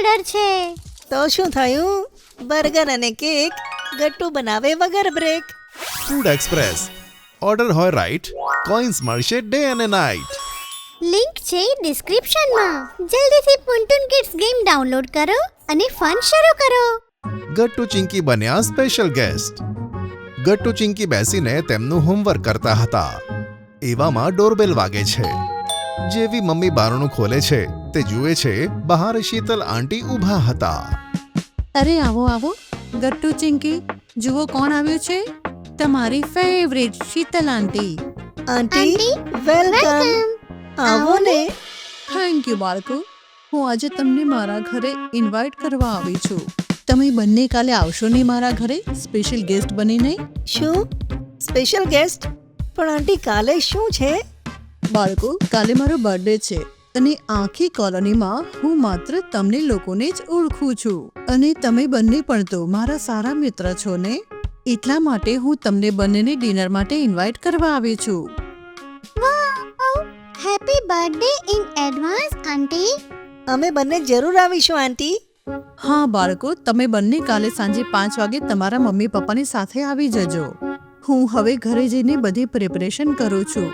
Order છે. તો શું થયું? બર્ગર અને કેક ગટ્ટુ બનાવે વગર બ્રેક. Food express. ઓર્ડર હોય રાઈટ, કોઈન્સ મળશે ડે અને નાઇટ. લિંક છે ડિસ્ક્રિપ્શનમાં. જલ્દીથી પુન્ટુન કિડ્સ ગેમ ડાઉનલોડ કરો અને ફન શરૂ કરો. ગટ્ટુ ચિંકી બન્યા સ્પેશિયલ ગેસ્ટ. ગટ્ટુ ચિંકી બેસીને તેમનું હોમવર્ક કરતા હતા. એવામાં ડોરબેલ વાગે છે. જેવી મમ્મી બારણું ખોલે છે તે જુએ છે બહાર શીતલ આંટી ઊભા હતા. અરે આવો આવો ગટ્ટુ ચિંકી, જુઓ કોણ આવ્યું છે. તમારી ફેવરેટ શીતલ આંટી. આંટી વેલકમ. આવો ને. થેન્ક યુ બાળકો. હું આજે તમને મારા ઘરે ઇન્વાઇટ કરવા આવી છું. તમે બંને કાલે આવશો નહીં મારા ઘરે સ્પેશિયલ ગેસ્ટ બનીને? શું સ્પેશિયલ ગેસ્ટ? પણ આંટી કાલે શું છે? બાળકો, કાલે મારો બર્થડે છે અને આખી કોલોનીમાં હું માત્ર તમને લોકોને જ ઓળખું છું. અને તમે બંને પણ તો મારા સારા મિત્ર છો ને, એટલા માટે હું તમને બંનેને ડિનર માટે ઇન્વાઇટ કરવા આવી છું. વાવ, હેપી બર્થડે ઇન એડવાન્સ આંટી. અમે બંને જરૂર આવીશું આંટી. હા બાળકો, તમે બંને કાલે સાંજે 5 વાગે તમારા મમ્મી પપ્પાની સાથે આવી જજો. હું હવે ઘરે જઈને બધી પ્રિપરેશન કરું છું.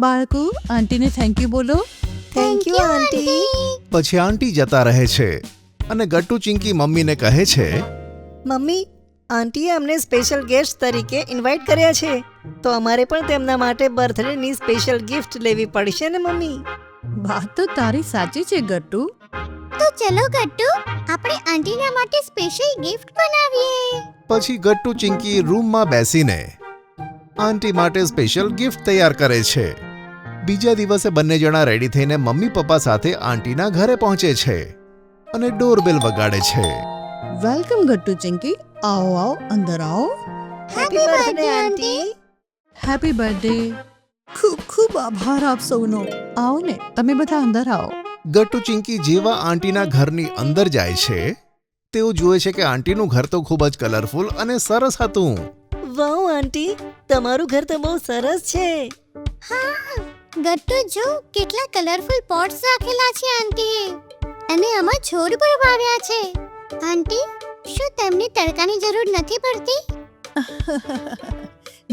બાળકો, આંટીને થેન્ક યુ બોલો. થેન્ક યુ આંટી. પછી આંટી જતા રહે છે અને ગટ્ટુ ચિંકી મમ્મીને કહે છે, મમ્મી, આંટીએ અમને સ્પેશિયલ ગેસ્ટ તરીકે ઇન્વાઇટ કર્યા છે, તો અમારે પણ તેમના માટે બર્થડેની સ્પેશિયલ ગિફ્ટ લેવી પડશે ને મમ્મી? વાત તો તારી સાચી છે ગટ્ટુ. તો ચલો ગટ્ટુ, આપણે આંટીના માટે સ્પેશિયલ ગિફ્ટ બનાવીએ. પછી ગટ્ટુ ચિંકી રૂમમાં બેસીને આંટી માટે સ્પેશિયલ ગિફ્ટ તૈયાર કરે છે. બીજા દિવસે બંને જણા રેડી થઈને મમ્મી પપ્પા સાથે આંટીના ઘરે પહોંચે છે અને ડોરબેલ વગાડે છે. વેલકમ ગટ્ટુ ચિંકી, આવો આવો, અંદર આવો. Happy birthday aunty. Happy birthday. ખૂબ ખૂબ આભાર આપ સૌનો. આવો ને, તમે બધા અંદર આવો. ગટ્ટુ ચિંકી જેવા આંટીના ઘરની અંદર જાય છે તેઓ જુએ છે કે આંટીનું ઘર તો ખૂબ જ કલરફુલ અને સરસ હતું. વાવ આંટી, તમારું ઘર તો બહુ સરસ છે. હા, ગટ્ટુ જો કેટલા કલરફુલ પોટ્સ રાખેલા છે આંટીએ, અને આમાં છોડ પણ વાવ્યા છે. આંટી, શું તેમને તડકાની જરૂર નથી પડતી?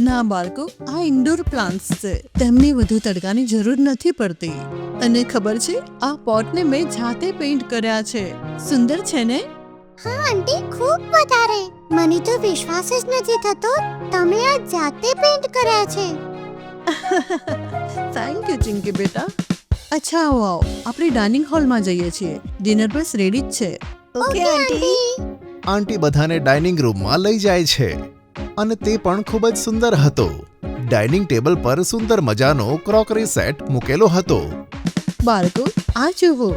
ના બાળકો, આ ઇન્ડોર પ્લાન્ટ્સ છે, તેમને વધુ તડકાની જરૂર નથી પડતી. અને ખબર છે, આ પોટને મેં જાતે પેઇન્ટ કર્યા છે. સુંદર છે ને? હા આંટી, ખૂબ વધારે. મને તો વિશ્વાસ જ નથી થતો તમે આ જાતે પેઇન્ટ કર્યા છે. થેન્ક યુ ચિંકી બેટા. અચ્છા, આવો આવો, આપણે ડાઇનિંગ હોલમાં જઈએ છીએ. ડિનર બસ રેડી જ છે. Okay aunty. આંટી બધાને ડાઇનિંગ રૂમમાં લઈ જાય છે અને તે પણ ખૂબ જ સુંદર હતો. ડાઇનિંગ ટેબલ પર સુંદર મજાનો ક્રોકરી સેટ મૂકેલો હતો. બાળકો, આ જુઓ,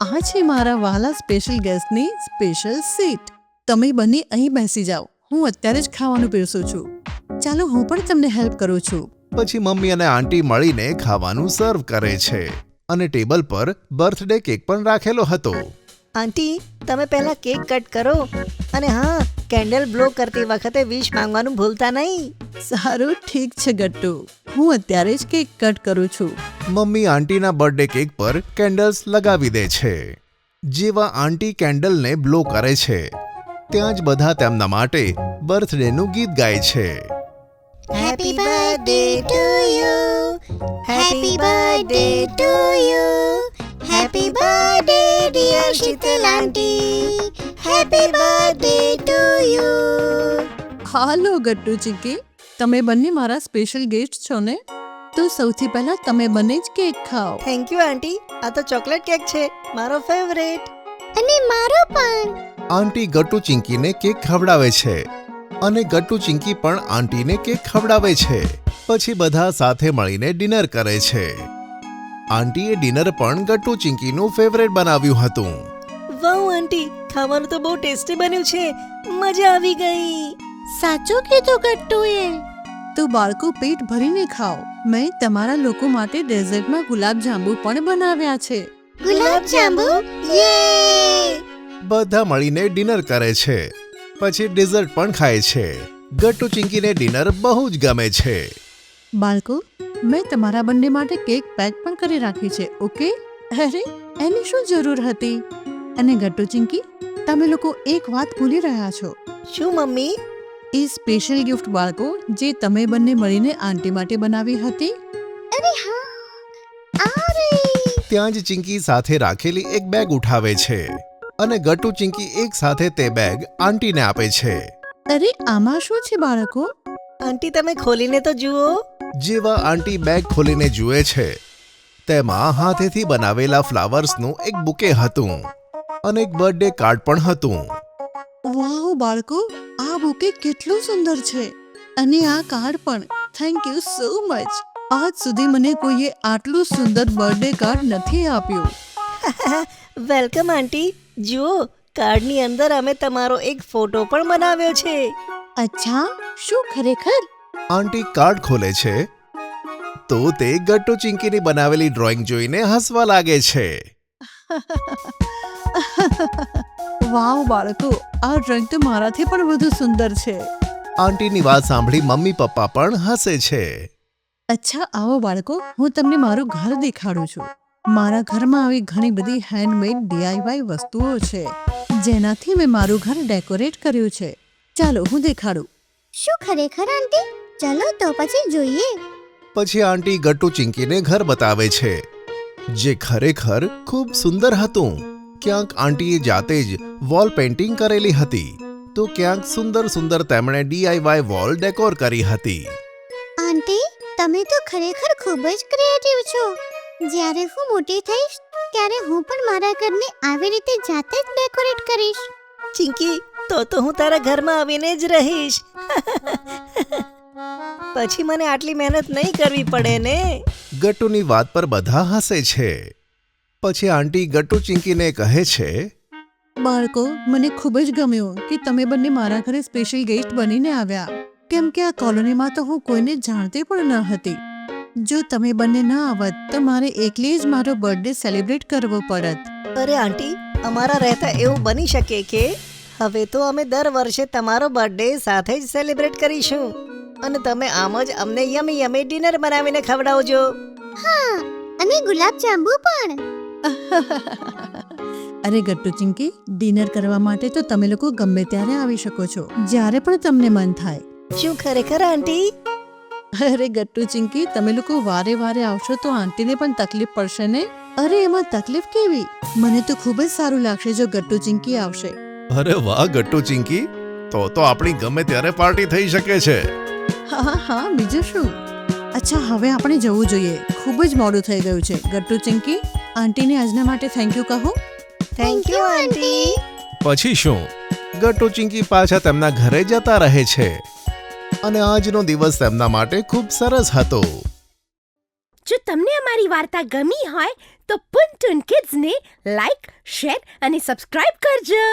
આ છે મારા વહાલા સ્પેશિયલ ગેસ્ટની સ્પેશિયલ સીટ. તમે બંને અહીં બેસી જાઓ, હું અત્યારે જ ખાવાનું પીરસું છું. ચાલો હું પણ તમને હેલ્પ કરું છું. પછી મમ્મી અને આંટી મળીને ખાવાનું સર્વ કરે છે અને ટેબલ પર બર્થડે કેક પણ રાખેલો હતો. આંટી, તમે પહેલા કેક કટ કરો અને હા, કેન્ડલ બ્લો કરતી વખતે વિશ માંગવાનું ભૂલતા નહીં. સારું, ઠીક છે ગટ્ટુ, હું અત્યારે જ કેક કટ કરું છું. મમ્મી આંટીના બર્થડે કેક પર કેન્ડલ્સ લગાવી દે છે. જેવા આંટી કેન્ડલને બ્લો કરે છે ત્યાં જ બધા તેમના માટે બર્થડેનું ગીત ગાય છે. Happy birthday to you, happy birthday to you, happy birthday dear Sheetal aunty, happy birthday to you. હાલો ગટ્ટુ ચિંકી, તમે બંને મારા સ્પેશિયલ ગેસ્ટ છો ને, તો સૌથી પહેલા તમે બંને જ કેક ખાઓ. થેન્ક યુ આંટી. આ તો ચોકલેટ કેક છે, મારો ફેવરેટ. અને મારો પણ. આંટી ગટ્ટુ ચિંકીને કેક ખવડાવે છે અને ગટ્ટુ ચિંકી પણ આંટીને કેક ખવડાવે છે. પછી બધા સાથે મળીને ડિનર કરે છે. આંટીએ ડિનર પણ ગટ્ટુ ચિંકીનું ફેવરેટ બનાવ્યું હતું. વાવ આંટી, ખાવાનું તો બહુ ટેસ્ટી બન્યું છે, મજા આવી ગઈ. સાચું કીધું ગટ્ટુએ. તો બાળકો, પેટ ભરીને ખાઓ. મેં તમારા લોકો માટે ડેઝર્ટમાં ગુલાબજાંબુ પણ બનાવ્યા છે. ગુલાબજાંબુ, યે! બધા મળીને ડિનર કરે છે. પછી ડિઝર્ટ પણ ખાય છે. ગટ્ટુ ચિંકીને ડિનર બહુ જ ગમે છે. બાળકો, મેં તમારા બંને માટે કેક પેક પણ કરી રાખી છે. ઓકે? અરે, એની શું જરૂર હતી? અને ગટ્ટુ ચિંકી, તમે લોકો એક વાત ભૂલી રહ્યા છો. શું મમ્મી? એ સ્પેશિયલ ગિફ્ટ બાળકો જે તમે બંને મળીને આંટી માટે બનાવી હતી. અરે હા, આ રહી. ત્યાં જ ચિંકી સાથે રાખેલી એક બેગ ઉઠાવે છે અને ગટ્ટુ ચિંકી એક સાથે તે બેગ આંટીને આપે છે. અરે આમાં શું છે બાળકો? આંટી તમે ખોલીને તો જુઓ. જેવા આંટી બેગ ખોલીને જુએ છે તેમાં હાથેથી બનાવેલા ફ્લાવર્સનું એક બુકે હતું અને એક બર્થડે કાર્ડ પણ હતું. વાવ બાળકો, આ બુકે કેટલું સુંદર છે અને આ કાર્ડ પણ. Thank you so much. આજ સુધી મને કોઈએ આટલું સુંદર બર્થડે કાર્ડ નથી આપ્યું. વેલકમ આંટી. જુઓ, કાર્ડની અંદર અમે તમારો એક ફોટો પણ બનાવ્યો છે. અચ્છા, શું ખરેખર? આંટી કાર્ડ ખોલે છે તો તે ગટ્ટુ ચિંકીની બનાવેલી ડ્રોઈંગ જોઈને હસવા લાગે છે. વાવ બાળકો, આ ડ્રોઈંગ તો મારાથી પણ વધુ સુંદર છે. આંટીની વાત સાંભળી મમ્મી પપ્પા પણ હસે છે. અચ્છા આવો બાળકો, હું તમને મારું ઘર દેખાડું છું. મારા ઘરમાં આવી ઘણી બધી હેન્ડમેડ DIY વસ્તુઓ છે જેનાથી મેં મારું ઘર ડેકોરેટ કર્યું છે. ચાલો હું દેખાડું. શું ખરેખર આંટી? ચલો તો પછી જોઈએ. પછી આંટી ગટ્ટુ ચિંકીને ઘર બતાવે છે જે ખરેખર ખૂબ સુંદર હતું. ક્યાંક આંટીએ જાતે જ વોલ પેઇન્ટિંગ કરેલી હતી તો ક્યાંક સુંદર સુંદર તેમણે DIY વોલ ડેકોર કરી હતી. આંટી, તમે તો ખરેખર ખૂબ જ ક્રિએટિવ છો. જ્યારે હું મોટી થઈશ ત્યારે હું પણ મારા ઘરને આવી રીતે જાતે જ ડેકોરેટ કરીશ. ચિંકી, તો હું તારા ઘરમાં આવીને જ રહીશ. પછી મને આટલી મહેનત નહીં કરવી પડે ને. ગટ્ટુની વાત પર બધા હસે છે. પછી આંટી ગટ્ટુ ચિંકીને કહે છે, બાળકો, મને ખૂબ જ ગમ્યું કે તમે બંને મારા ઘરે સ્પેશિયલ ગેસ્ટ બનીને આવ્યા, કેમ કે આ કોલોનીમાં તો હું કોઈને જાણતી પણ ન હતી. જો તમે બંને ન આવત તો મારે એકલી જ મારો બર્થડે સેલિબ્રેટ કરવો પડત. અરે આંટી, અમારા રહેતા એવું બની શકે કે હવે તો અમે દર વર્ષે તમારો બર્થડે સાથે જ સેલિબ્રેટ કરીશું અને તમે આમ જ અમને યમી યમી ડિનર બનાવીને ખવડાવજો. હા, અને ગુલાબ જાંબુ પણ. અરે ગટ્ટુ ચિંકી, ડિનર કરવા માટે તો તમે લોકો ગમે ત્યારે આવી શકો છો, જ્યારે પણ તમને મન થાય. શું ખરેખર આંટી? અરે ગટ્ટુ ચિંકી, તમે લોકો વારે વારે આવશો તો આંટીને પણ તકલીફ પડશે ને. અરે એમાં તકલીફ કેવી? મને તો ખૂબ જ સારું લાગશે જો ગટ્ટુ ચિંકી આવશે. અરે વાહ ગટ્ટુ ચિંકી, તો આપણી ગમે ત્યારે પાર્ટી થઈ શકે છે. હા, બીજું શું. અચ્છા, હવે આપણે જવું જોઈએ. ખૂબ જ મોડું થઈ ગયું છે. ગટ્ટુ ચિંકી, આંટીને આજના માટે થેન્ક યુ કહો. થેન્ક યુ આંટી. પછી શું, ગટ્ટુ ચિંકી પાછા તેમના ઘરે જતા રહે છે અને આજનો દિવસ તેમના માટે ખૂબ સરસ હતો. જો તમને અમારી વાર્તા ગમી હોય તો પુન ટુન કિડ્સને લાઈક, શેર અને સબસ્ક્રાઇબ કરજો.